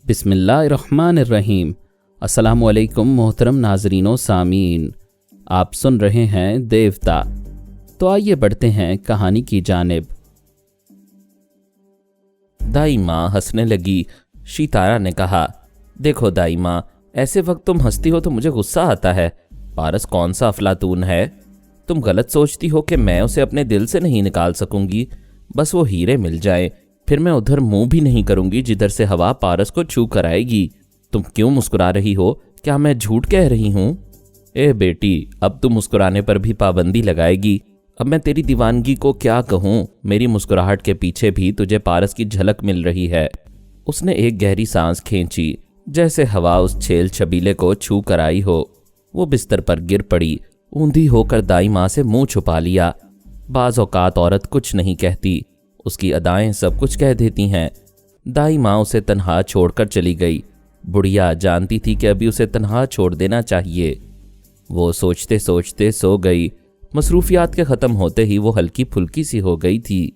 बिस्मिल्लाहिर्रहमानिर्रहीम। अस्सलामुअलैकुम मोहतरम नाजरीनो सामीन, आप सुन रहे हैं देवता। तो आइए बढ़ते हैं कहानी की जानिब। दाई माँ हंसने लगी। शितारा ने कहा, देखो दाई माँ, ऐसे वक्त तुम हंसती हो तो मुझे गुस्सा आता है। पारस कौन सा अफलातून है? तुम गलत सोचती हो कि मैं उसे अपने दिल से नहीं निकाल सकूंगी। बस वो हीरे मिल जाए, फिर मैं उधर मुंह भी नहीं करूंगी जिधर से हवा पारस को छू कर आएगी। तुम क्यों मुस्कुरा रही हो? क्या मैं झूठ कह रही हूं? ए बेटी, अब तुम मुस्कुराने पर भी पाबंदी लगाएगी। अब मैं तेरी दीवानगी को क्या कहूं? मेरी मुस्कुराहट के पीछे भी तुझे पारस की झलक मिल रही है। उसने एक गहरी सांस खींची, जैसे हवा उस छेल छबीले को छू कर आई हो। वो बिस्तर पर गिर पड़ी, ऊंधी होकर दाई माँ से मुंह छुपा लिया। बाज औकात औरत कुछ नहीं कहती, उसकी अदाएं सब कुछ कह देती हैं। दाई माँ उसे तन्हा छोड़कर चली गई। बुढ़िया जानती थी कि अभी उसे तन्हा छोड़ देना चाहिए। वो सोचते सोचते सो गई। मसरूफियात के ख़त्म होते ही वो हल्की फुल्की सी हो गई थी।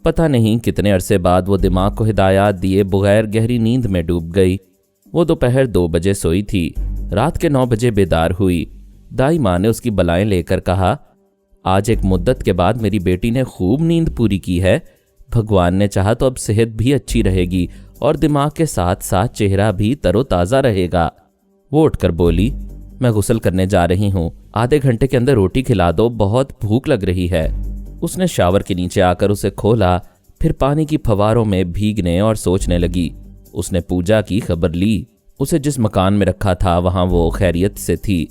पता नहीं कितने अरसे बाद वो दिमाग को हिदायत दिए बगैर गहरी नींद में डूब गई। वो दोपहर 2 बजे सोई थी, रात के 9 बजे बेदार हुई। दाई माँ ने उसकी बलाएं लेकर कहा, आज एक मुद्दत के बाद मेरी बेटी ने खूब नींद पूरी की है। भगवान ने चाहा तो अब सेहत भी अच्छी रहेगी और दिमाग के साथ साथ चेहरा भी तरोताज़ा रहेगा। वो उठकर बोली, मैं गुस्ल करने जा रही हूँ, आधे घंटे के अंदर रोटी खिला दो, बहुत भूख लग रही है। उसने शावर के नीचे आकर उसे खोला, फिर पानी की फवारों में भीगने और सोचने लगी। उसने पूजा की खबर ली। उसे जिस मकान में रखा था वहाँ वो खैरियत से थी।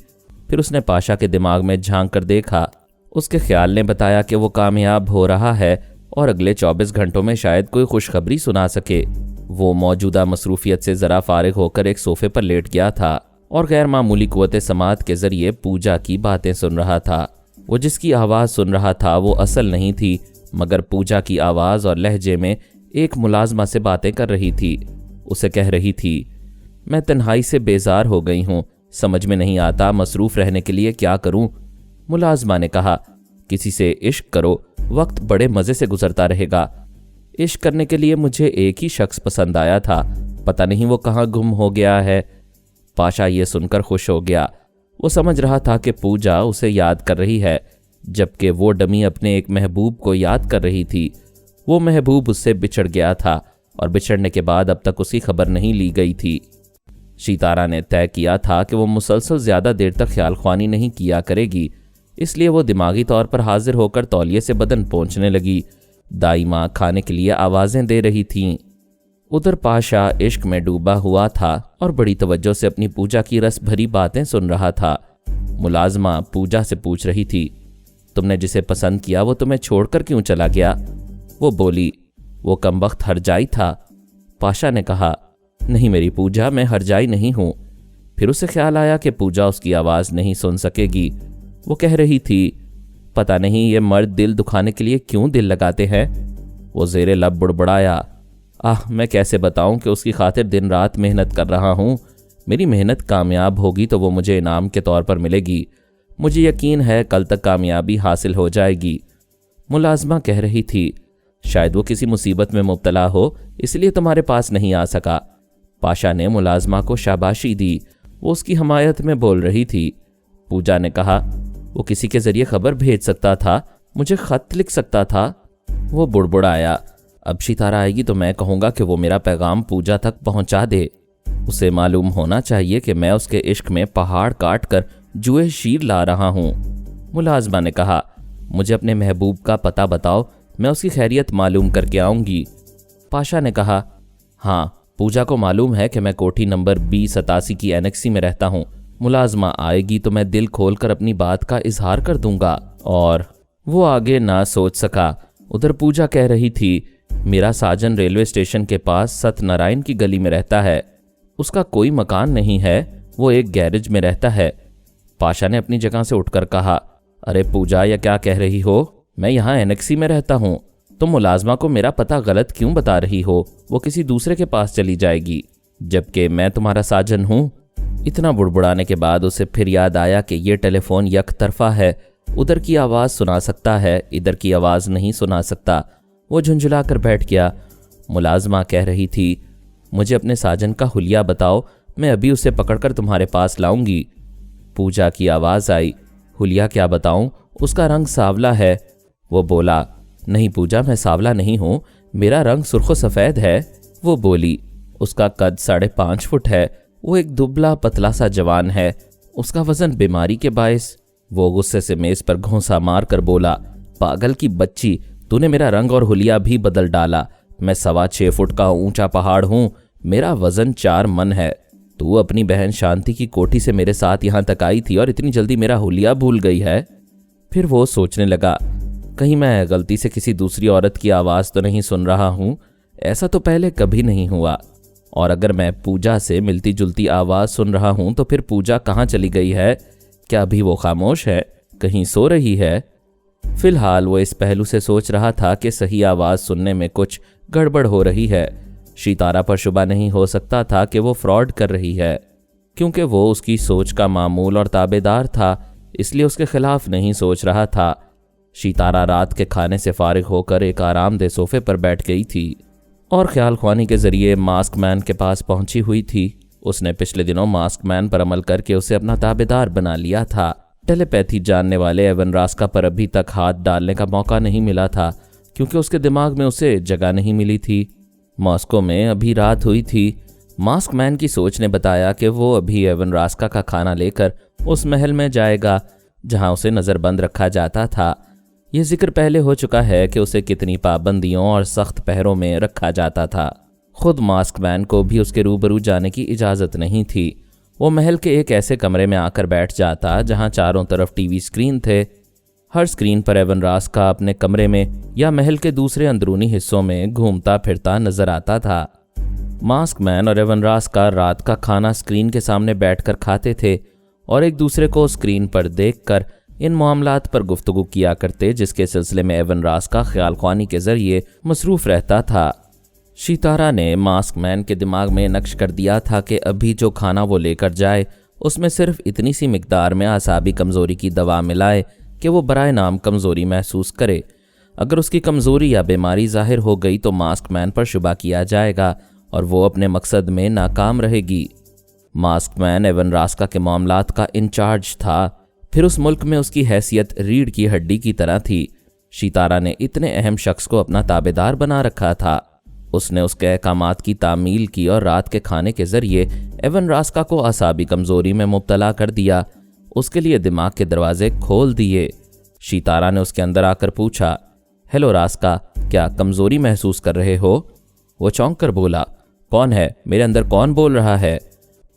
फिर उसने पाशा के दिमाग में झांक कर देखा। उसके ख्याल ने बताया कि वो कामयाब हो रहा है और अगले 24 घंटों में शायद कोई खुशखबरी सुना सके। वो मौजूदा मसरूफियत से ज़रा फारिग होकर एक सोफे पर लेट गया था और गैर मामूली कुव्वत समात के ज़रिए पूजा की बातें सुन रहा था। वो जिसकी आवाज़ सुन रहा था वो असल नहीं थी, मगर पूजा की आवाज़ और लहजे में एक मुलाजमा से बातें कर रही थी। उसे कह रही थी, मैं तन्हाई से बेजार हो गई हूँ, समझ में नहीं आता मसरूफ़ रहने के लिए क्या करूँ। मुलाजमा ने कहा, किसी से इश्क करो, वक्त बड़े मज़े से गुजरता रहेगा। इश्क करने के लिए मुझे एक ही शख्स पसंद आया था, पता नहीं वो कहाँ गुम हो गया है। पाशा ये सुनकर खुश हो गया। वो समझ रहा था कि पूजा उसे याद कर रही है, जबकि वो डमी अपने एक महबूब को याद कर रही थी। वो महबूब उससे बिछड़ गया था और बिछड़ने के बाद अब तक उसकी खबर नहीं ली गई थी। शितारा ने तय किया था कि वो मुसलसल ज़्यादा देर तक ख्याल ख्वानी नहीं किया करेगी, इसलिए वो दिमागी तौर पर हाजिर होकर तौलिए से बदन पहुंचने लगी। दाई माँ खाने के लिए आवाज़ें दे रही थीं। उधर पाशा इश्क में डूबा हुआ था और बड़ी तवज्जो से अपनी पूजा की रस भरी बातें सुन रहा था। मुलाजमा पूजा से पूछ रही थी, तुमने जिसे पसंद किया वो तुम्हें छोड़कर क्यों चला गया? वो बोली, वो कमबख्त हरजाई था। पाशा ने कहा, नहीं मेरी पूजा, मैं हरजाई नहीं हूँ। फिर उसे ख्याल आया कि पूजा उसकी आवाज़ नहीं सुन सकेगी। वो कह रही थी, पता नहीं ये मर्द दिल दुखाने के लिए क्यों दिल लगाते हैं। वो ज़ेरे लब बुड़बड़ाया, मैं कैसे बताऊं कि उसकी खातिर दिन रात मेहनत कर रहा हूं। मेरी मेहनत कामयाब होगी तो वो मुझे इनाम के तौर पर मिलेगी। मुझे यकीन है कल तक कामयाबी हासिल हो जाएगी। मुलाजमा कह रही थी, शायद वो किसी मुसीबत में मुब्तला हो इसलिए तुम्हारे पास नहीं आ सका। पाशा ने मुलाजमा को शाबाशी दी, वो उसकी हमायत में बोल रही थी। पूजा ने कहा, वो किसी के ज़रिए खबर भेज सकता था, मुझे ख़त लिख सकता था। वो बुड़बुड़ाया, अब शितारा आएगी तो मैं कहूँगा कि वो मेरा पैगाम पूजा तक पहुँचा दे। उसे मालूम होना चाहिए कि मैं उसके इश्क में पहाड़ काट कर जुए शीर ला रहा हूँ। मुलाजमा ने कहा, मुझे अपने महबूब का पता बताओ, मैं उसकी खैरियत मालूम करके आऊँगी। पाशा ने कहा, हाँ, पूजा को मालूम है कि मैं कोठी नंबर 2087 की एनेक्सी में रहता हूँ। मुलाजमा आएगी तो मैं दिल खोलकर अपनी बात का इजहार कर दूंगा। और वो आगे ना सोच सका। उधर पूजा कह रही थी, मेरा साजन रेलवे स्टेशन के पास सत्यनारायण की गली में रहता है। उसका कोई मकान नहीं है, वो एक गैरेज में रहता है। पाशा ने अपनी जगह से उठकर कहा, अरे पूजा, या क्या कह रही हो? मैं यहाँ एनेक्सी में रहता हूँ। तुम मुलाजमा को मेरा पता गलत क्यों बता रही हो? वो किसी दूसरे के पास चली जाएगी, जबकि मैं तुम्हारा साजन हूँ। इतना बुड़बुड़ाने के बाद उसे फिर याद आया कि ये टेलीफोन यक तरफा है, उधर की आवाज़ सुना सकता है, इधर की आवाज़ नहीं सुना सकता। वो झुंझुला कर बैठ गया। मुलाजमा कह रही थी, मुझे अपने साजन का हुलिया बताओ, मैं अभी उसे पकड़कर तुम्हारे पास लाऊंगी। पूजा की आवाज़ आई, हुलिया क्या बताऊं, उसका रंग सांवला है। वो बोला, नहीं पूजा, मैं सांवला नहीं हूं, मेरा रंग सुर्खो सफ़ेद है। वो बोली, उसका कद 5.5 फुट है, वो एक दुबला पतला सा जवान है, उसका वजन बीमारी के बायस। वो गुस्से से मेज पर घोंसा मार कर बोला, पागल की बच्ची, तूने मेरा रंग और हुलिया भी बदल डाला। मैं 6.25 फुट का ऊंचा पहाड़ हूं, मेरा वजन 4 मन है। तू अपनी बहन शांति की कोठी से मेरे साथ यहां तक आई थी और इतनी जल्दी मेरा हुलिया भूल गई है। फिर वो सोचने लगा, कहीं मैं गलती से किसी दूसरी औरत की आवाज़ तो नहीं सुन रहा हूं, ऐसा तो पहले कभी नहीं हुआ। और अगर मैं पूजा से मिलती जुलती आवाज़ सुन रहा हूं तो फिर पूजा कहाँ चली गई है? क्या अभी वो खामोश है, कहीं सो रही है? फिलहाल वो इस पहलू से सोच रहा था कि सही आवाज़ सुनने में कुछ गड़बड़ हो रही है। सितारा पर शुबा नहीं हो सकता था कि वो फ्रॉड कर रही है, क्योंकि वो उसकी सोच का मामूल और ताबेदार था, इसलिए उसके खिलाफ नहीं सोच रहा था। सितारा रात के खाने से फारिग होकर एक आरामदेह सोफे पर बैठ गई थी और ख्याल ख्वानी के जरिए मास्क मैन के पास पहुंची हुई थी। उसने पिछले दिनों मास्क मैन पर अमल करके उसे अपना ताबेदार बना लिया था। टेलीपैथी जानने वाले एवन रास्का पर अभी तक हाथ डालने का मौका नहीं मिला था, क्योंकि उसके दिमाग में उसे जगह नहीं मिली थी। मॉस्को में अभी रात हुई थी। मास्क मैन की सोच ने बताया कि वो अभी एवन रास्का का खाना लेकर उस महल में जाएगा जहां उसे नज़रबंद रखा जाता था। ये जिक्र पहले हो चुका है कि उसे कितनी पाबंदियों और सख्त पहरों में रखा जाता था। खुद मास्क मैन को भी उसके रूबरू जाने की इजाज़त नहीं थी। वो महल के एक ऐसे कमरे में आकर बैठ जाता जहां चारों तरफ टीवी स्क्रीन थे। हर स्क्रीन पर एवन रास्का अपने कमरे में या महल के दूसरे अंदरूनी हिस्सों में घूमता फिरता नजर आता था। मास्क मैन और एवन रास्का रात का खाना स्क्रीन के सामने बैठकर खाते थे और एक दूसरे को स्क्रीन पर देखकर इन मामलात पर गुफ्तगू किया करते, जिसके सिलसिले में एवन रास्का ख्याल ख्वानी के जरिए मसरूफ रहता था। सितारा ने मास्क मैन के दिमाग में नक्श कर दिया था कि अभी जो खाना वो लेकर जाए उसमें सिर्फ इतनी सी मिकदार में आसाबी कमज़ोरी की दवा मिलाए कि वो बराए नाम कमज़ोरी महसूस करे। अगर उसकी कमज़ोरी या बीमारी जाहिर हो गई तो मास्क मैन पर शुबा किया जाएगा और वो अपने मकसद में नाकाम रहेगी। मास्क मैन एवन रास्का के मामलात का इंचार्ज था। फिर उस मुल्क में उसकी हैसियत रीढ़ की हड्डी की तरह थी। सितारा ने इतने अहम शख्स को अपना ताबेदार बना रखा था। उसने उसके अहकामात की तामील की और रात के खाने के जरिए एवन रास्का को आसाबी कमज़ोरी में मुब्तला कर दिया, उसके लिए दिमाग के दरवाजे खोल दिए। सितारा ने उसके अंदर आकर पूछा, हेलो रास्का, क्या कमज़ोरी महसूस कर रहे हो? वो चौंक कर बोला, कौन है? मेरे अंदर कौन बोल रहा है?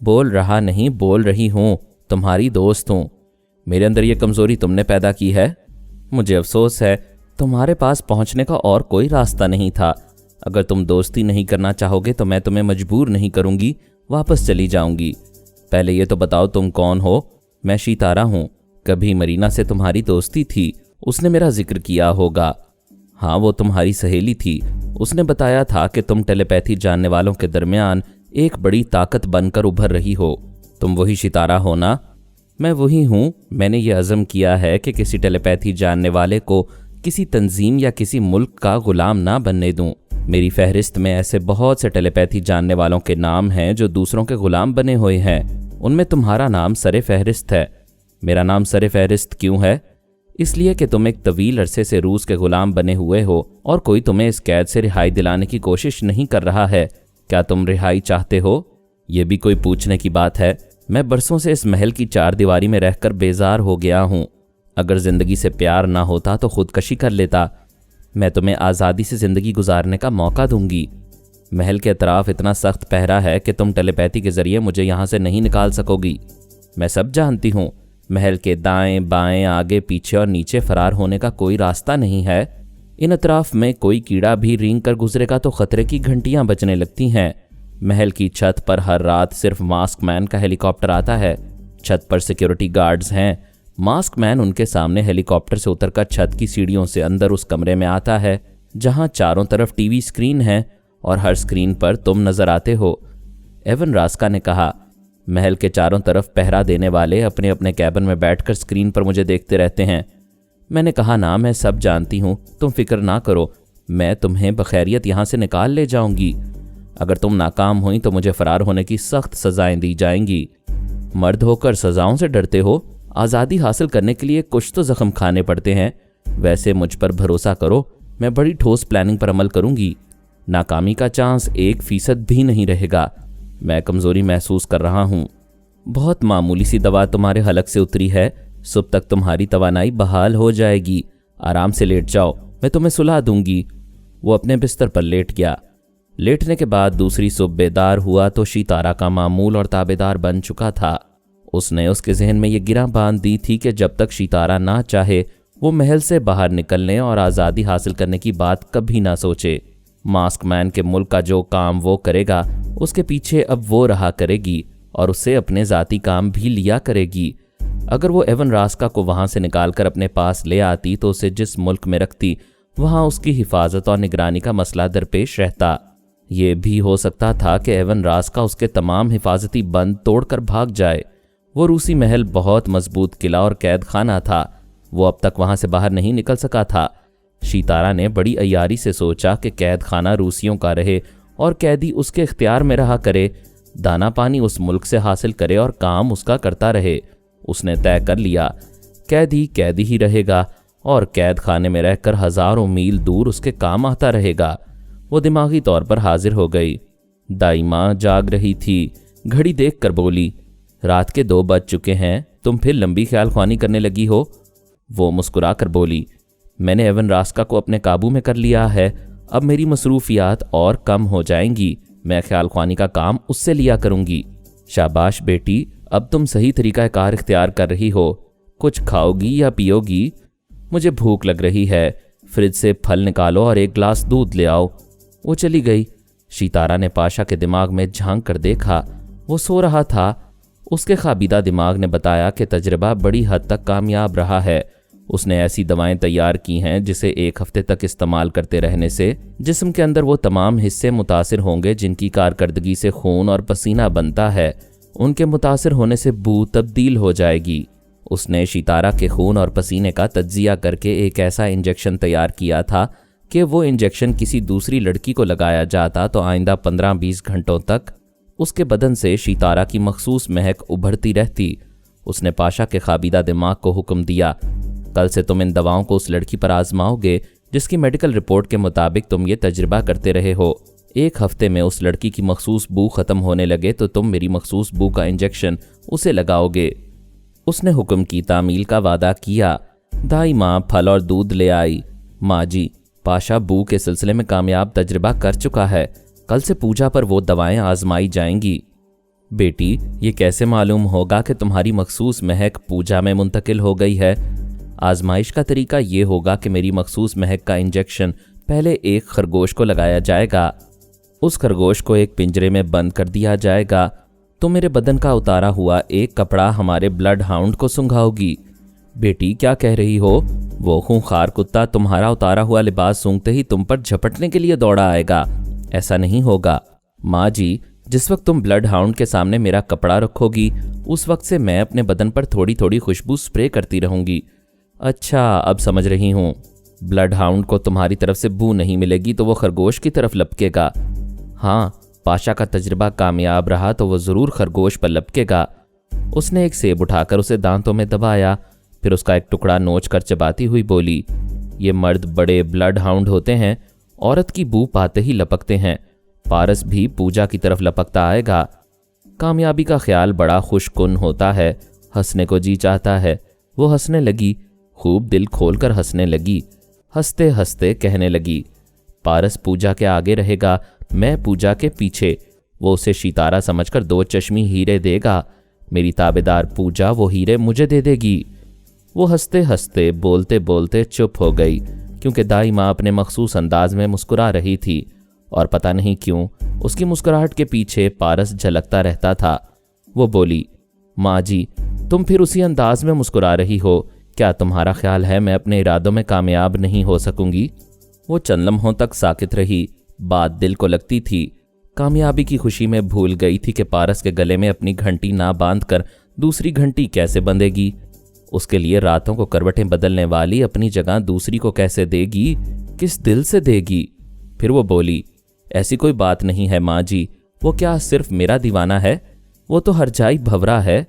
बोल रहा नहीं, बोल रही हूँ, तुम्हारी दोस्त हूँ। मेरे अंदर ये कमज़ोरी तुमने पैदा की है? मुझे अफसोस है, तुम्हारे पास पहुँचने का और कोई रास्ता नहीं था। अगर तुम दोस्ती नहीं करना चाहोगे तो मैं तुम्हें मजबूर नहीं करूँगी, वापस चली जाऊँगी। पहले ये तो बताओ तुम कौन हो? मैं सितारा हूँ। कभी मरीना से तुम्हारी दोस्ती थी? उसने मेरा जिक्र किया होगा। हाँ, वो तुम्हारी सहेली थी। उसने बताया था कि तुम टेलीपैथी जानने वालों के दरमियान एक बड़ी ताकत बनकर उभर रही हो। तुम वही सितारा हो ना? मैं वही हूँ। मैंने ये अज़म किया है कि किसी टेलीपैथी जानने वाले को किसी तंजीम या किसी मुल्क का गुलाम ना बनने दूँ। मेरी फहरिस्त में ऐसे बहुत से टेलीपैथी जानने वालों के नाम हैं जो दूसरों के गुलाम बने हुए हैं। उनमें तुम्हारा नाम सरे फहरिस्त है। मेरा नाम सरे फहरिस्त क्यों है? इसलिए कि तुम एक तवील अरसे से रूस के गुलाम बने हुए हो और कोई तुम्हें इस कैद से रिहाई दिलाने की कोशिश नहीं कर रहा है। क्या तुम रिहाई चाहते हो? ये भी कोई पूछने की बात है? मैं बरसों से इस महल की 4 दीवारी में रहकर बेजार हो गया हूँ। अगर ज़िंदगी से प्यार ना होता तो खुदकशी कर लेता। मैं तुम्हें आज़ादी से ज़िंदगी गुजारने का मौका दूंगी। महल के अतराफ इतना सख्त पहरा है कि तुम टेलीपैथी के ज़रिए मुझे यहाँ से नहीं निकाल सकोगी। मैं सब जानती हूँ। महल के दाएं बाएं, आगे पीछे और नीचे फरार होने का कोई रास्ता नहीं है। इन अतराफ में कोई कीड़ा भी रेंग कर गुजरेगा तो खतरे की घंटियाँ बजने लगती हैं। महल की छत पर हर रात सिर्फ मास्क मैन का हेलीकॉप्टर आता है। छत पर सिक्योरिटी गार्ड्स हैं। मास्क मैन उनके सामने हेलीकॉप्टर से उतरकर छत की सीढ़ियों से अंदर उस कमरे में आता है जहां चारों तरफ टीवी स्क्रीन है और हर स्क्रीन पर तुम नजर आते हो। एवन रास्का ने कहा, महल के चारों तरफ पहरा देने वाले अपने अपने कैबिन में बैठकर स्क्रीन पर मुझे देखते रहते हैं। मैंने कहा ना, मैं सब जानती हूँ, तुम फिक्र ना करो, मैं तुम्हें बखैरियत यहाँ से निकाल ले जाऊंगी। अगर तुम नाकाम हुई तो मुझे फरार होने की सख्त सजाएं दी जाएंगी। मर्द होकर सजाओं से डरते हो? आज़ादी हासिल करने के लिए कुछ तो जख्म खाने पड़ते हैं। वैसे मुझ पर भरोसा करो, मैं बड़ी ठोस प्लानिंग पर अमल करूंगी। नाकामी का चांस 1% भी नहीं रहेगा। मैं कमज़ोरी महसूस कर रहा हूँ। बहुत मामूली सी दवा तुम्हारे हलक से उतरी है, सुबह तक तुम्हारी तवानाई बहाल हो जाएगी। आराम से लेट जाओ, मैं तुम्हें सुला दूंगी। वो अपने बिस्तर पर लेट गया। लेटने के बाद दूसरी सुबह बेदार हुआ तो शितारा का मामूल और ताबेदार बन चुका था। उसने उसके जहन में ये गिरा बांध दी थी कि जब तक शितारा ना चाहे वो महल से बाहर निकलने और आज़ादी हासिल करने की बात कभी ना सोचे। मास्क मैन के मुल्क का जो काम वो करेगा, उसके पीछे अब वो रहा करेगी और उससे अपने ज़ाती काम भी लिया करेगी। अगर वो एवन रास्का को वहाँ से निकालकर अपने पास ले आती तो उसे जिस मुल्क में रखती वहाँ उसकी हिफाजत और निगरानी का मसला दरपेश रहता। ये भी हो सकता था कि एवन रास्का उसके तमाम हिफाजती बंद तोड़कर भाग जाए। वो रूसी महल बहुत मजबूत किला और कैद खाना था। वो अब तक वहाँ से बाहर नहीं निकल सका था। शितारा ने बड़ी अय्यारी से सोचा कि कैद खाना रूसियों का रहे और कैदी उसके इख्तियार में रहा करे, दाना पानी उस मुल्क से हासिल करे और काम उसका करता रहे। उसने तय कर लिया, कैदी कैदी ही रहेगा और कैद खाने में रहकर हजारों मील दूर उसके काम आता रहेगा। वो दिमागी तौर पर हाजिर हो गई। दाई माँ जाग रही थी, घड़ी देख कर बोली, रात के 2 बज चुके हैं, तुम फिर लंबी ख्याल ख्वानी करने लगी हो। वो मुस्कुरा कर बोली, मैंने एवन रास्का को अपने काबू में कर लिया है, अब मेरी मसरूफियात और कम हो जाएंगी। मैं ख्याल ख्वानी का काम उससे लिया करूंगी। शाबाश बेटी, अब तुम सही तरीका कार इख्तियार कर रही हो। कुछ खाओगी या पियोगी? मुझे भूख लग रही है, फ्रिज से फल निकालो और 1 गिलास दूध ले आओ। वो चली गई। शितारा ने पाशा के दिमाग में झांक कर देखा। वो सो रहा था। उसके खाबीदा दिमाग ने बताया कि तजर्बा बड़ी हद तक कामयाब रहा है। उसने ऐसी दवाएं तैयार की हैं जिसे 1 हफ्ते तक इस्तेमाल करते रहने से जिस्म के अंदर वो तमाम हिस्से मुतासिर होंगे जिनकी कारकर्दगी से खून और पसीना बनता है। उनके मुतासिर होने से बू तब्दील हो जाएगी। उसने शितारा के खून और पसीने का तज्जिया करके एक ऐसा इंजेक्शन तैयार किया था कि वो इंजेक्शन किसी दूसरी लड़की को लगाया जाता तो आइंदा 15-20 घंटों तक उसके बदन से शितारा की मखसूस महक उभरती रहती। उसने पाशा के खाबीदा दिमाग को हुक्म दिया, कल से तुम इन दवाओं को उस लड़की पर आजमाओगे जिसकी मेडिकल रिपोर्ट के मुताबिक तुम ये तजुर्बा करते रहे हो। 1 हफ्ते में उस लड़की की मखसूस बू ख़त्म होने लगे तो तुम मेरी मखसूस बू का इंजेक्शन उसे लगाओगे। उसने हुक्म की तामील का वादा किया। दाई माँ फल और दूध ले आई। माँ जी, पाशा बू के सिलसिले में कामयाब तजुर्बा कर चुका है, कल से पूजा पर वो दवाएं आजमाई जाएंगी। बेटी, ये कैसे मालूम होगा कि तुम्हारी मखसूस महक पूजा में मुंतकिल हो गई है? आजमाइश का तरीका ये होगा कि मेरी मखसूस महक का इंजेक्शन पहले एक खरगोश को लगाया जाएगा। उस खरगोश को एक पिंजरे में बंद कर दिया जाएगा। तो मेरे बदन का उतारा हुआ एक कपड़ा हमारे ब्लड हाउंड को सूंघाओगी। बेटी, क्या कह रही हो? वो खूंखार कुत्ता तुम्हारा उतारा हुआ लिबास सूंघते ही तुम पर झपटने के लिए दौड़ा आएगा। ऐसा नहीं होगा। माँ जी, जिस वक्त तुम ब्लड हाउंड के सामने मेरा कपड़ा रखोगी उस वक्त से मैं अपने बदन पर थोड़ी थोड़ी खुशबू स्प्रे करती रहूंगी। अच्छा, अब समझ रही हूँ। ब्लड हाउंड को तुम्हारी तरफ से बू नहीं मिलेगी तो वो खरगोश की तरफ लपकेगा। हाँ, पाशा का तजुर्बा कामयाब रहा तो वो ज़रूर खरगोश पर लपकेगा। उसने एक सेब उठाकर उसे दांतों में दबाया, फिर उसका एक टुकड़ा नोच कर चबाती हुई बोली, ये मर्द बड़े ब्लड हाउंड होते हैं, औरत की बू पाते ही लपकते हैं। पारस भी पूजा की तरफ लपकता आएगा। कामयाबी का ख्याल बड़ा खुशकुन होता है, हंसने को जी चाहता है। वो हंसने लगी, खूब दिल खोलकर हंसने लगी। हंसते हंसते कहने लगी, पारस पूजा के आगे रहेगा, मैं पूजा के पीछे। वो उसे शितारा समझकर 2 चश्मी हीरे देगा। मेरी ताबेदार पूजा वो हीरे मुझे दे देगी। वो हंसते हंसते बोलते बोलते चुप हो गई क्योंकि दाई माँ अपने मखसूस अंदाज में मुस्कुरा रही थी और पता नहीं क्यों उसकी मुस्कुराहट के पीछे पारस झलकता रहता था। वो बोली, माँ जी, तुम फिर उसी अंदाज में मुस्कुरा रही हो। क्या तुम्हारा ख्याल है मैं अपने इरादों में कामयाब नहीं हो सकूंगी? वो चंद लम्हों तक साकित रही। बात दिल को लगती थी। कामयाबी की खुशी में भूल गई थी कि पारस के गले में अपनी घंटी ना बांधकर दूसरी घंटी कैसे बंधेगी। उसके लिए रातों को करवटें बदलने वाली अपनी जगह दूसरी को कैसे देगी, किस दिल से देगी? फिर वो बोली, ऐसी कोई बात नहीं है माँ जी। वो क्या सिर्फ मेरा दीवाना है? वो तो हरजाई भंवरा है,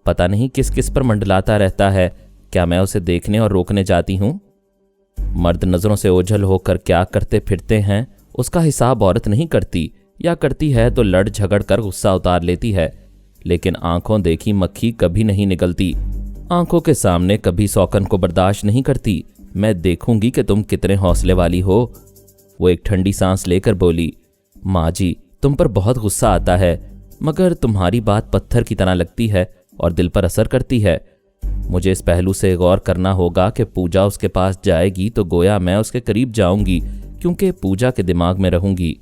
पता नहीं किस किस पर मंडलाता रहता है। क्या मैं उसे देखने और रोकने जाती हूँ? मर्द नजरों से ओझल होकर क्या करते फिरते हैं उसका हिसाब औरत नहीं करती, या करती है तो लड़ झगड़ कर गुस्सा उतार लेती है। लेकिन आंखों देखी मक्खी कभी नहीं निकलती, आंखों के सामने कभी सौकन को बर्दाश्त नहीं करती। मैं देखूंगी कि तुम कितने हौसले वाली हो। वो एक ठंडी सांस लेकर बोली, माँ जी तुम पर बहुत गुस्सा आता है, मगर तुम्हारी बात पत्थर की तरह लगती है और दिल पर असर करती है। मुझे इस पहलू से गौर करना होगा कि पूजा उसके पास जाएगी तो गोया मैं उसके करीब जाऊंगी, क्योंकि पूजा के दिमाग में रहूंगी।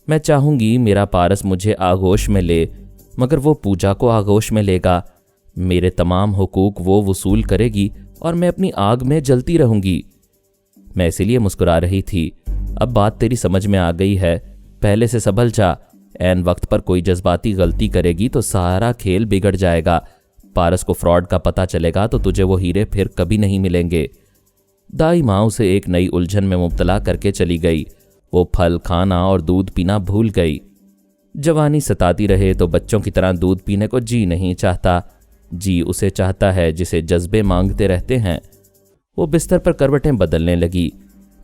मैं चाहूंगी मेरा पारस मुझे आगोश में ले, मगर वो पूजा को आगोश में लेगा। मेरे तमाम हुकूक वो वसूल करेगी और मैं अपनी आग में जलती रहूंगी। मैं इसीलिए मुस्कुरा रही थी। अब बात तेरी समझ में आ गई है, पहले से संभल जा। ऐन वक्त पर कोई जज्बाती गलती करेगी तो सारा खेल बिगड़ जाएगा। पारस को फ्रॉड का पता चलेगा तो तुझे वो हीरे फिर कभी नहीं मिलेंगे। दाई माँ उसे एक नई उलझन में मुब्तला करके चली गई। वो फल खाना और दूध पीना भूल गई। जवानी सताती रहे तो बच्चों की तरह दूध पीने को जी नहीं चाहता। जी उसे चाहता है जिसे जज्बे मांगते रहते हैं। वो बिस्तर पर करवटें बदलने लगी।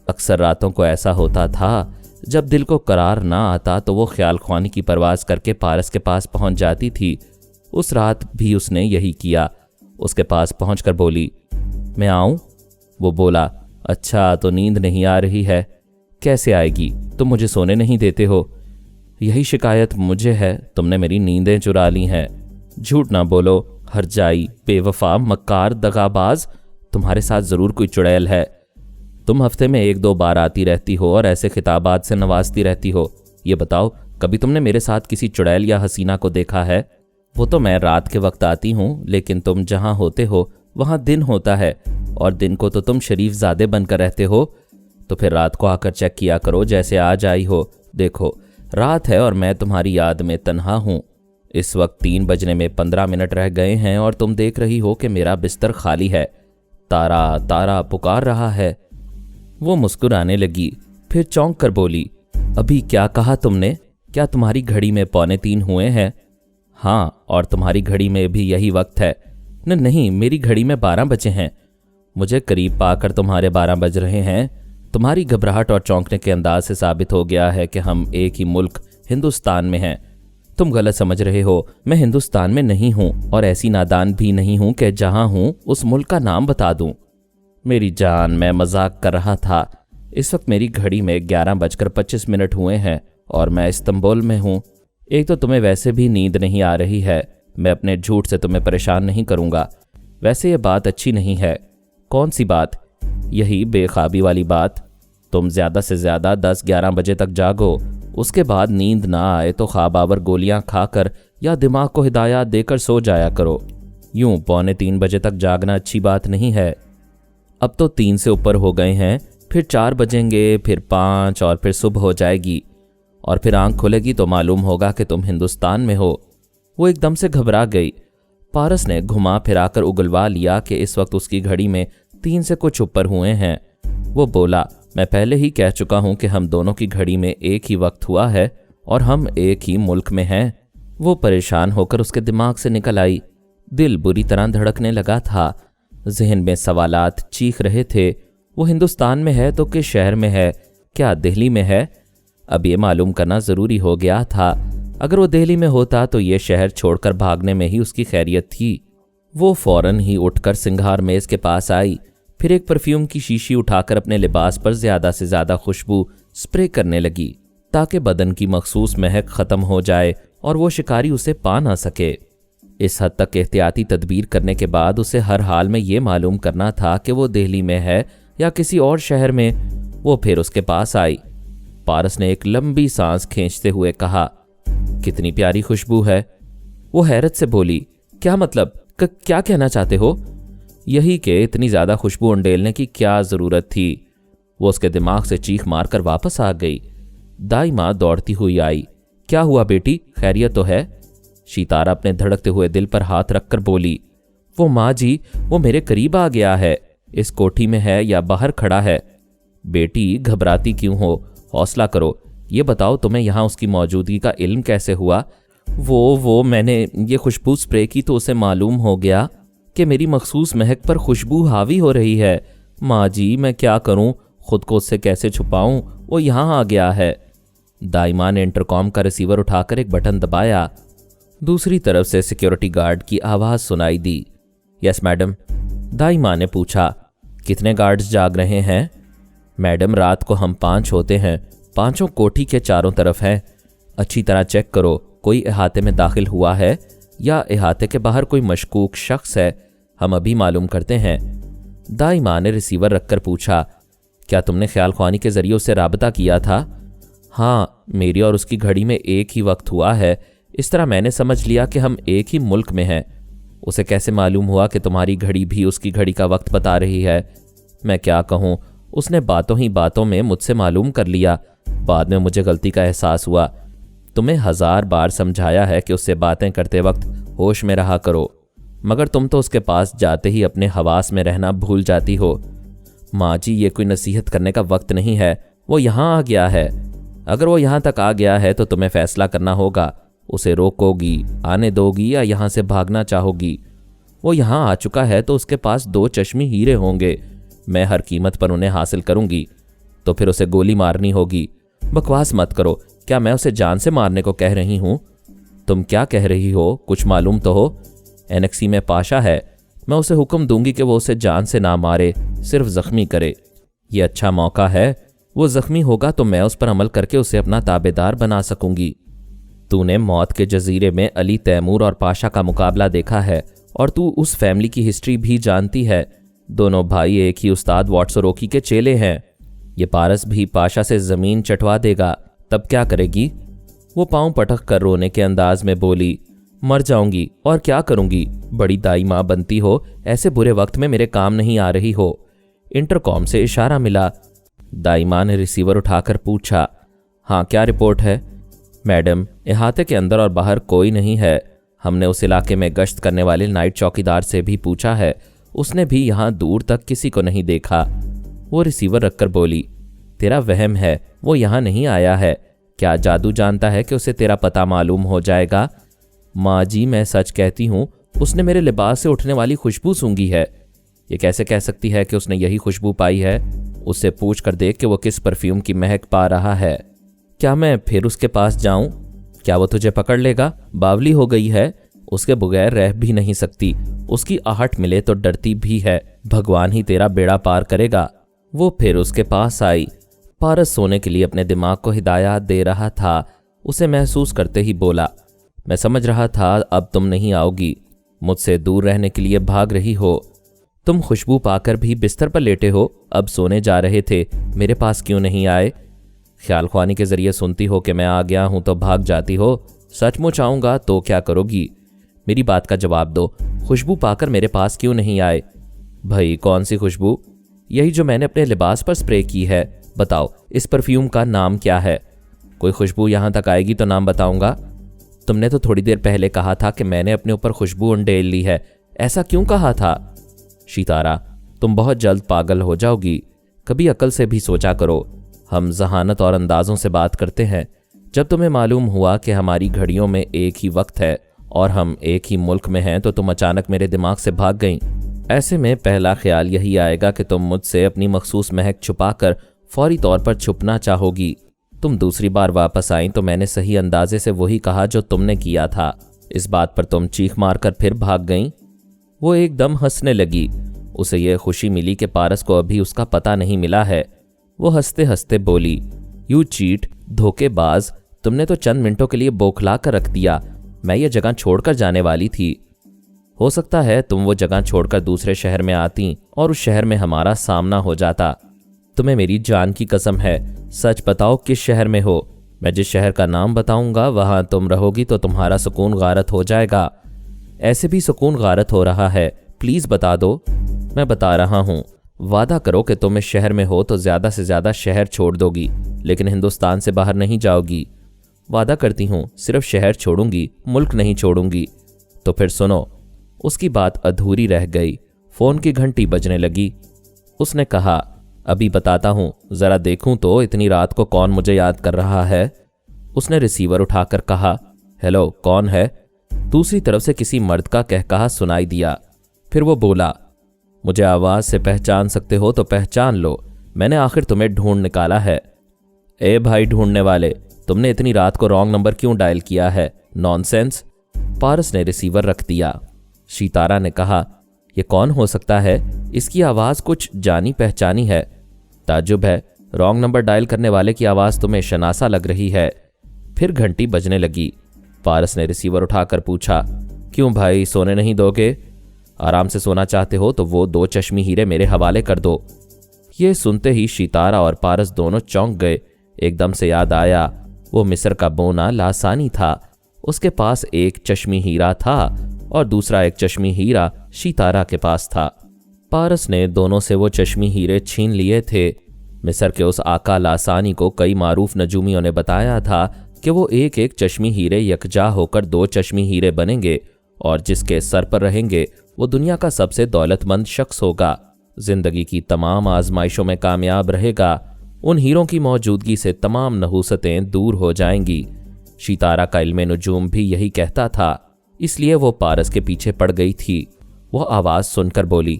अक्सर रातों को ऐसा होता था, जब दिल को करार ना आता तो वो ख्याल ख्वानी की परवाज करके पारस के पास पहुंच जाती थी। उस रात भी उसने यही किया। उसके पास पहुंचकर बोली, मैं आऊं? वो बोला, अच्छा तो नींद नहीं आ रही है? कैसे आएगी, तुम मुझे सोने नहीं देते हो। यही शिकायत मुझे है, तुमने मेरी नींदें चुरा ली हैं। झूठ ना बोलो, हरजाई, बेवफा, मक्कार, दगाबाज, तुम्हारे साथ जरूर कोई चुड़ैल है। तुम हफ्ते में 1-2 बार आती रहती हो और ऐसे खिताबात से नवाजती रहती हो। ये बताओ, कभी तुमने मेरे साथ किसी चुड़ैल या हसीना को देखा है? वो तो मैं रात के वक्त आती हूँ, लेकिन तुम जहाँ होते हो वहाँ दिन होता है, और दिन को तो तुम शरीफ ज़ादे बनकर रहते हो। तो फिर रात को आकर चेक किया करो, जैसे आज आई हो। देखो रात है और मैं तुम्हारी याद में तन्हा हूँ। इस वक्त 3 बजने में 15 मिनट रह गए हैं और तुम देख रही हो कि मेरा बिस्तर खाली है। तारा तारा पुकार रहा है। वो मुस्कुराने लगी, फिर चौंक कर बोली, अभी क्या कहा तुमने? क्या तुम्हारी घड़ी में 2:45 हुए हैं? हाँ, और तुम्हारी घड़ी में भी यही वक्त है। नहीं, मेरी घड़ी में 12 बजे हैं। मुझे करीब पाकर तुम्हारे 12 बज रहे हैं। तुम्हारी घबराहट और चौंकने के अंदाज से साबित हो गया है कि हम एक ही मुल्क हिंदुस्तान में हैं। तुम गलत समझ रहे हो, मैं हिंदुस्तान में नहीं हूँ और ऐसी नादान भी नहीं हूँ कि जहाँ हूँ उस मुल्क का नाम बता दूँ। मेरी जान, मैं मजाक कर रहा था। इस वक्त मेरी घड़ी में 11:25 हुए हैं और मैं इस्तांबुल में हूँ। एक तो तुम्हें वैसे भी नींद नहीं आ रही है, मैं अपने झूठ से तुम्हें परेशान नहीं करूँगा। वैसे ये बात अच्छी नहीं है। कौन सी बात? यही बेख्वाबी वाली बात। तुम ज़्यादा से ज़्यादा 10-11 बजे तक जागो, उसके बाद नींद ना आए तो ख्वाब आवर गोलियाँ खाकर या दिमाग को हिदायत देकर सो जाया करो। यूं 2:45 बजे तक जागना अच्छी बात नहीं है। अब तो 3 से ऊपर हो गए हैं, फिर 4 बजेंगे, फिर 5 और फिर सुबह हो जाएगी, और फिर आंख खुलेगी तो मालूम होगा कि तुम हिंदुस्तान में हो। वो एकदम से घबरा गई। पारस ने घुमा फिराकर उगलवा लिया कि इस वक्त उसकी घड़ी में 3 से कुछ ऊपर हुए हैं। वो बोला, मैं पहले ही कह चुका हूं कि हम दोनों की घड़ी में एक ही वक्त हुआ है और हम एक ही मुल्क में हैं। वो परेशान होकर उसके दिमाग से निकल आई। दिल बुरी तरह धड़कने लगा था। जहन में सवालात चीख रहे थे। वो हिंदुस्तान में है तो किस शहर में है? क्या दिल्ली में है? अब ये मालूम करना ज़रूरी हो गया था। अगर वो दिल्ली में होता तो ये शहर छोड़कर भागने में ही उसकी खैरियत थी। वो फौरन ही उठकर सिंगार मेज़ के पास आई, फिर एक परफ्यूम की शीशी उठाकर अपने लिबास पर ज़्यादा से ज़्यादा खुशबू स्प्रे करने लगी, ताकि बदन की मखसूस महक ख़त्म हो जाए और वो शिकारी उसे पा ना सके। इस हद तक एहतियाती तदबीर करने के बाद उसे हर हाल में ये मालूम करना था कि वो दिल्ली में है या किसी और शहर में। वो फिर उसके पास आई। पारस ने एक लंबी सांस खींचते हुए कहा, कितनी प्यारी खुशबू है। वो हैरत से बोली, क्या मतलब? क्या कहना चाहते हो? यही कि इतनी ज़्यादा खुशबू उंडेलने की क्या ज़रूरत थी। वो उसके दिमाग से चीख मारकर वापस आ गई। दाई माँ दौड़ती हुई आई। क्या हुआ बेटी, खैरियत तो है? शीतारा अपने धड़कते हुए दिल पर हाथ रखकर बोली, वो माँ जी, वो मेरे करीब आ गया है। इस कोठी में है या बाहर खड़ा है? बेटी घबराती क्यों हो? हौसला करो, ये बताओ तुम्हें यहाँ उसकी मौजूदगी का इल्म कैसे हुआ? वो मैंने ये खुशबू स्प्रे की तो उसे मालूम हो गया कि मेरी मखसूस महक पर खुशबू हावी हो रही है। माँ जी, मैं क्या करूँ, खुद को उससे कैसे छुपाऊँ? वो यहाँ आ गया है। दाइमा ने इंटरकॉम का रिसीवर उठाकर एक बटन दबाया। दूसरी तरफ से सिक्योरिटी गार्ड की आवाज़ सुनाई दी। Yes madam. दाइमा ने पूछा, कितने गार्ड्स जाग रहे हैं? मैडम, रात को हम 5 होते हैं, 5 कोठी के चारों तरफ हैं। अच्छी तरह चेक करो, कोई इहाते में दाखिल हुआ है या इहाते के बाहर कोई मशकूक शख्स है, हम अभी मालूम करते हैं। दाइमा ने रिसीवर रखकर पूछा, क्या तुमने ख्याल ख्वानी के जरिए उससे राबता किया था? हाँ, मेरी और उसकी घड़ी में एक ही वक्त हुआ है। इस तरह मैंने समझ लिया कि हम एक ही मुल्क में हैं। उसे कैसे मालूम हुआ कि तुम्हारी घड़ी भी उसकी घड़ी का वक्त बता रही है? मैं क्या कहूँ, उसने बातों ही बातों में मुझसे मालूम कर लिया। बाद में मुझे गलती का एहसास हुआ। तुम्हें 1000 बार समझाया है कि उससे बातें करते वक्त होश में रहा करो, मगर तुम तो उसके पास जाते ही अपने हवास में रहना भूल जाती हो। माँ जी, ये कोई नसीहत करने का वक्त नहीं है। वो यहाँ आ गया है। अगर वो यहाँ तक आ गया है तो तुम्हें फैसला करना होगा, उसे रोकोगी, आने दोगी या यहाँ से भागना चाहोगी? वो यहाँ आ चुका है तो उसके पास 2 चश्मी हीरे होंगे। मैं हर कीमत पर उन्हें हासिल करूंगी। तो फिर उसे गोली मारनी होगी। बकवास मत करो, क्या मैं उसे जान से मारने को कह रही हूँ? तुम क्या कह रही हो, कुछ मालूम तो हो। एनेक्सी में पाशा है, मैं उसे हुक्म दूंगी कि वो उसे जान से ना मारे, सिर्फ जख्मी करे। ये अच्छा मौका है, वो जख्मी होगा तो मैं उस पर अमल करके उसे अपना ताबेदार बना सकूंगी। तूने मौत के जजीरे में अली, तैमूर और पाशा का मुकाबला देखा है और तू उस फैमिली की हिस्ट्री भी जानती है। दोनों भाई एक ही उस्ताद वाटसरोकी के चेले हैं। ये पारस भी पाशा से ज़मीन चटवा देगा, तब क्या करेगी? वो पांव पटक कर रोने के अंदाज में बोली, मर जाऊंगी और क्या करूंगी? बड़ी दाई माँ बनती हो, ऐसे बुरे वक्त में मेरे काम नहीं आ रही हो। इंटरकॉम से इशारा मिला। दाई माँ ने रिसीवर उठाकर पूछा, हाँ क्या रिपोर्ट है? मैडम, इहाते के अंदर और बाहर कोई नहीं है। हमने उस इलाके में गश्त करने वाले नाइट चौकीदार से भी पूछा है, उसने भी यहाँ दूर तक किसी को नहीं देखा। वो रिसीवर रखकर बोली, तेरा वहम है, वो यहाँ नहीं आया है। क्या जादू जानता है कि उसे तेरा पता मालूम हो जाएगा? माँ जी, मैं सच कहती हूँ, उसने मेरे लिबास से उठने वाली खुशबू सूंघी है। ये कैसे कह सकती है कि उसने यही खुशबू पाई है? उससे पूछ कर देख कि वो किस परफ्यूम की महक पा रहा है। क्या मैं फिर उसके पास जाऊं? क्या वो तुझे पकड़ लेगा? बावली हो गई है, उसके बगैर रह भी नहीं सकती। उसकी आहट मिले तो डरती भी है। भगवान ही तेरा बेड़ा पार करेगा। वो फिर उसके पास आई। पारस सोने के लिए अपने दिमाग को हिदायत दे रहा था। उसे महसूस करते ही बोला, मैं समझ रहा था अब तुम नहीं आओगी। मुझसे दूर रहने के लिए भाग रही हो। तुम खुशबू पाकर भी बिस्तर पर लेटे हो, अब सोने जा रहे थे, मेरे पास क्यों नहीं आए? ख्याल ख्वानी के जरिए सुनती हो कि मैं आ गया हूं तो भाग जाती हो। सचमुच आऊंगा तो क्या करोगी? मेरी बात का जवाब दो। खुशबू पाकर मेरे पास क्यों नहीं आए? भाई, कौन सी खुशबू? यही जो मैंने अपने लिबास पर स्प्रे की है। बताओ, इस परफ्यूम का नाम क्या है? कोई खुशबू यहां तक आएगी तो नाम बताऊंगा। तुमने तो थोड़ी देर पहले कहा था कि मैंने अपने ऊपर खुशबू उंडेल ली है। ऐसा क्यों कहा था? शितारा, तुम बहुत जल्द पागल हो जाओगी। कभी अकल से भी सोचा करो। हम जहानत और अंदाजों से बात करते हैं। जब तुम्हें मालूम हुआ कि हमारी घड़ियों में एक ही वक्त है और हम एक ही मुल्क में हैं तो तुम अचानक मेरे दिमाग से भाग गईं। ऐसे में पहला ख्याल यही आएगा कि तुम मुझसे अपनी मखसूस महक छुपाकर फौरी तौर पर छुपना चाहोगी। तुम दूसरी बार वापस आई तो मैंने सही अंदाजे से वही कहा जो तुमने किया था। इस बात पर तुम चीख मारकर फिर भाग गईं। वो एकदम हंसने लगी। उसे यह खुशी मिली कि पारस को अभी उसका पता नहीं मिला है। वो हंसते हंसते बोली, यू चीट, धोखेबाज, तुमने तो चंद मिनटों के लिए बौखला कर रख दिया। मैं ये जगह छोड़कर जाने वाली थी। हो सकता है तुम वो जगह छोड़कर दूसरे शहर में आती और उस शहर में हमारा सामना हो जाता। तुम्हें मेरी जान की कसम है, सच बताओ किस शहर में हो? मैं जिस शहर का नाम बताऊंगा वहां तुम रहोगी तो तुम्हारा सुकून गारत हो जाएगा। ऐसे भी सुकून गारत हो रहा है, प्लीज बता दो। मैं बता रहा हूँ। वादा करो कि तुम इस शहर में हो तो ज्यादा से ज्यादा शहर छोड़ दोगी, लेकिन हिंदुस्तान से बाहर नहीं जाओगी। वादा करती हूँ, सिर्फ शहर छोड़ूंगी, मुल्क नहीं छोड़ूंगी। तो फिर सुनो। उसकी बात अधूरी रह गई। फोन की घंटी बजने लगी। उसने कहा, अभी बताता हूँ, जरा देखूं तो इतनी रात को कौन मुझे याद कर रहा है। उसने रिसीवर उठाकर कहा, हेलो, कौन है? दूसरी तरफ से किसी मर्द का कहकहा सुनाई दिया। फिर वो बोला, मुझे आवाज से पहचान सकते हो तो पहचान लो, मैंने आखिर तुम्हें ढूंढ निकाला है। ए भाई ढूंढने वाले, तुमने इतनी रात को रॉन्ग नंबर क्यों डायल किया है? नॉनसेंस। पारस ने रिसीवर रख दिया। शितारा ने कहा, यह कौन हो सकता है? इसकी आवाज कुछ जानी पहचानी है। ताज्जुब है, रॉन्ग नंबर डायल करने वाले की आवाज तुम्हें शनासा लग रही है। फिर घंटी बजने लगी। पारस ने रिसीवर उठाकर पूछा, क्यों भाई, सोने नहीं दोगे? आराम से सोना चाहते हो तो वो 2 चश्मी हीरे मेरे हवाले कर दो। ये सुनते ही शितारा और पारस दोनों चौंक गए। एकदम से याद आया, वो मिस्र का बोना लासानी था। उसके पास एक चश्मी हीरा था और दूसरा एक चश्मी हीरा शितारा के पास था। पारस ने दोनों से वो चश्मी हीरे छीन लिए थे। मिस्र के उस आका लासानी को कई मारूफ नजूमियों ने बताया था कि वो एक एक चश्मी हीरे यकजा होकर 2 चश्मी हीरे बनेंगे और जिसके सर पर रहेंगे वो दुनिया का सबसे दौलतमंद शख्स होगा, जिंदगी की तमाम आजमाइशों में कामयाब रहेगा। उन हीरों की मौजूदगी से तमाम नहूसतें दूर हो जाएंगी। शितारा का इल्मे नुजूम भी यही कहता था, इसलिए वो पारस के पीछे पड़ गई थी। वो आवाज सुनकर बोली,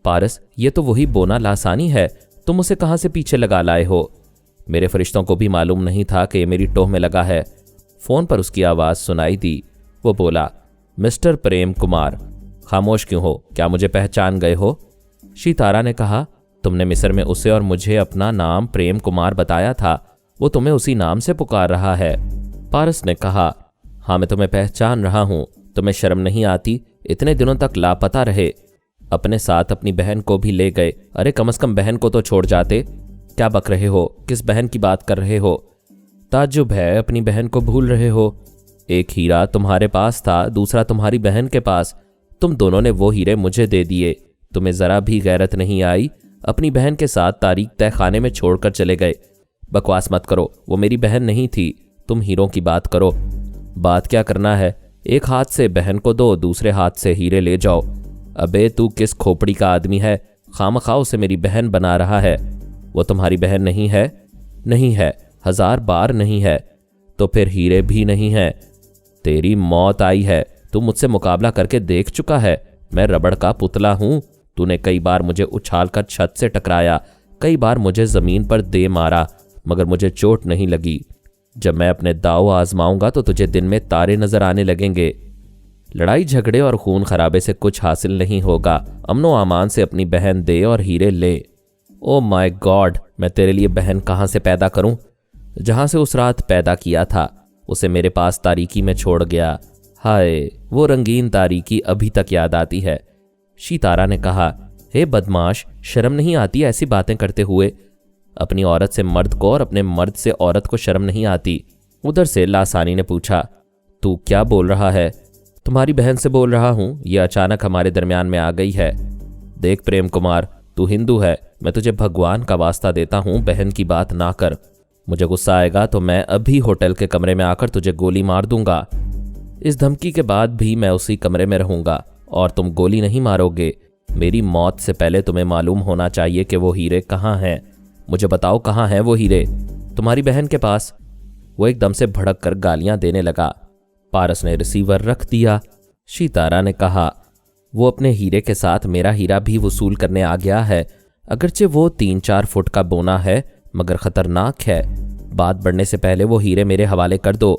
पारस, ये तो वही बोना लासानी है, तुम उसे कहां से पीछे लगा लाए हो? मेरे फरिश्तों को भी मालूम नहीं था कि ये मेरी टोह में लगा है। फोन पर उसकी आवाज सुनाई दी। वो बोला, मिस्टर प्रेम कुमार। खामोश क्यों हो? क्या मुझे पहचान गए हो? शितारा ने कहा, तुमने मिस्र में उसे और मुझे अपना नाम प्रेम कुमार बताया था, वो तुम्हें उसी नाम से पुकार रहा है। पारस ने कहा, हाँ मैं तुम्हें पहचान रहा हूं। तुम्हें शर्म नहीं आती? इतने दिनों तक लापता रहे, अपने साथ अपनी बहन को भी ले गए। अरे कम से कम बहन को तो छोड़ जाते। क्या बक रहे हो? किस बहन की बात कर रहे हो? ताज्जुब है, अपनी बहन को भूल रहे हो। एक हीरा तुम्हारे पास था, दूसरा तुम्हारी बहन के पास। तुम दोनों ने वो हीरे मुझे दे दिए। तुम्हें जरा भी गैरत नहीं आई, अपनी बहन के साथ तारीख तय खाने में छोड़कर चले गए। बकवास मत करो, वो मेरी बहन नहीं थी। तुम हीरों की बात करो। बात क्या करना है? एक हाथ से बहन को दो, दूसरे हाथ से हीरे ले जाओ। अबे तू किस खोपड़ी का आदमी है? खामखा उसे मेरी बहन बना रहा है। वो तुम्हारी बहन नहीं है? नहीं है, 1000 बार नहीं है। तो फिर हीरे भी नहीं है। तेरी मौत आई है। तू मुझसे मुकाबला करके देख चुका है। मैं रबड़ का पुतला हूं। तूने कई बार मुझे उछालकर छत से टकराया, कई बार मुझे जमीन पर दे मारा, मगर मुझे चोट नहीं लगी। जब मैं अपने दाव आजमाऊंगा तो तुझे दिन में तारे नजर आने लगेंगे। लड़ाई झगड़े और खून खराबे से कुछ हासिल नहीं होगा। अमनो अमान से अपनी बहन दे और हीरे ले। ओ माय गॉड, मैं तेरे लिए बहन कहां से पैदा करूं? जहां से उस रात पैदा किया था, उसे मेरे पास तारीकी में छोड़ गया। हाय, वो रंगीन तारीकी अभी तक याद आती है। शितारा ने कहा, हे बदमाश, शर्म नहीं आती ऐसी बातें करते हुए? अपनी औरत से मर्द को और अपने मर्द से औरत को शर्म नहीं आती? उधर से लासानी ने पूछा, तू क्या बोल रहा है? तुम्हारी बहन से बोल रहा हूं। ये अचानक हमारे दरमियान में आ गई है। देख प्रेम कुमार, तू हिंदू है, मैं तुझे भगवान का वास्ता देता हूं, बहन की बात ना कर। मुझे गुस्सा आएगा तो मैं अभी होटल के कमरे में आकर तुझे गोली मार दूंगा। इस धमकी के बाद भी मैं उसी कमरे में रहूंगा और तुम गोली नहीं मारोगे। मेरी मौत से पहले तुम्हें मालूम होना चाहिए कि वो हीरे कहाँ हैं। मुझे बताओ, कहाँ हैं वो हीरे? तुम्हारी बहन के पास। वो एकदम से भड़क कर गालियां देने लगा। पारस ने रिसीवर रख दिया। शितारा ने कहा, वो अपने हीरे के साथ मेरा हीरा भी वसूल करने आ गया है। अगरचे वो 3-4 फुट का बोना है, मगर खतरनाक है। बात बढ़ने से पहले वो हीरे मेरे हवाले कर दो।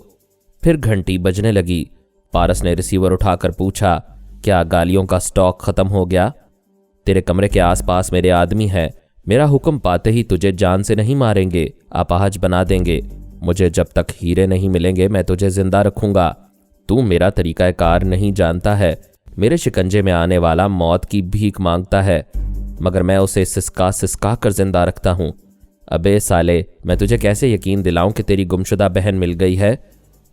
फिर घंटी बजने लगी। पारस ने रिसीवर उठाकर पूछा, क्या गालियों का स्टॉक खत्म हो गया? तेरे कमरे के आसपास मेरे आदमी हैं। मेरा हुक्म पाते ही तुझे जान से नहीं मारेंगे, अपाहज बना देंगे। मुझे जब तक हीरे नहीं मिलेंगे मैं तुझे जिंदा रखूंगा। तू मेरा तरीकाकार नहीं जानता है। मेरे शिकंजे में आने वाला मौत की भीख मांगता है, मगर मैं उसे सिसका सिसका कर जिंदा रखता हूं। अबे साले, मैं तुझे कैसे यकीन दिलाऊं कि तेरी गुमशुदा बहन मिल गई है?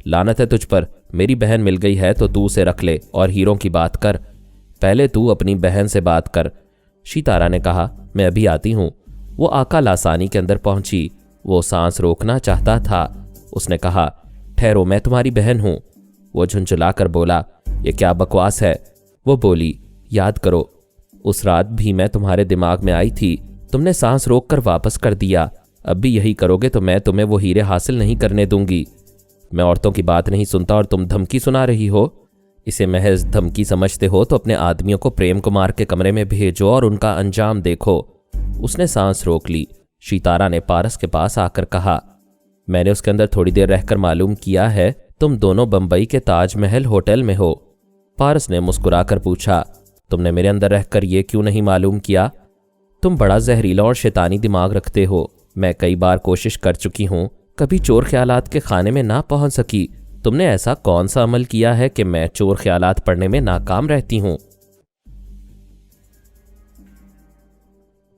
लानत है तुझ पर। मेरी बहन मिल गई है तो तू उसे रख ले और हीरों की बात कर। पहले तू अपनी बहन से बात कर। शितारा ने कहा, मैं अभी आती हूं। वो आका लासानी के अंदर पहुंची। वो सांस रोकना चाहता था। उसने कहा, ठहरो, मैं तुम्हारी बहन हूं। वो झुंझुलाकर बोला, ये क्या बकवास है? वो बोली, याद करो, उस रात भी मैं तुम्हारे दिमाग में आई थी। तुमने सांस रोक कर वापस कर दिया। अब भी यही करोगे तो मैं तुम्हें वो हीरे हासिल नहीं करने दूंगी। मैं औरतों की बात नहीं सुनता और तुम धमकी सुना रही हो। इसे महज धमकी समझते हो तो अपने आदमियों को प्रेम कुमार के कमरे में भेजो और उनका अंजाम देखो। उसने सांस रोक ली। शितारा ने पारस के पास आकर कहा, मैंने उसके अंदर थोड़ी देर रहकर मालूम किया है तुम दोनों बंबई के ताजमहल होटल में हो। पारस ने मुस्कुराकर पूछा, तुमने मेरे अंदर रहकर ये क्यों नहीं मालूम किया? तुम बड़ा जहरीला और शैतानी दिमाग रखते हो। मैं कई बार कोशिश कर चुकी हूं, कभी चोर ख्यालात के खाने में ना पहुंच सकी। तुमने ऐसा कौन सा अमल किया है कि मैं चोर ख्यालात पढ़ने में नाकाम रहती हूं?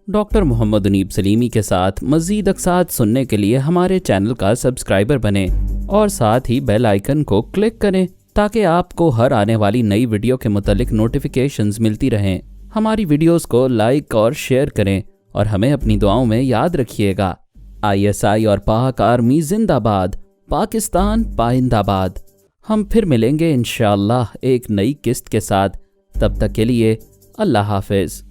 डॉक्टर मोहम्मद उनीब सलीमी के साथ मज़ीद अक़सात सुनने के लिए हमारे चैनल का सब्सक्राइबर बनें और साथ ही बेल आइकन को क्लिक करें ताकि आपको हर आने वाली नई वीडियो के मुतालिक नोटिफिकेशंस मिलती रहें। हमारी वीडियोस को लाइक और शेयर करें और हमें अपनी दुआओं में याद रखिएगा। ISI और पाक आर्मी जिंदाबाद, पाकिस्तान पाइंदाबाद। हम फिर मिलेंगे इंशाअल्लाह एक नई किस्त के साथ। तब तक के लिए अल्लाह हाफिज़।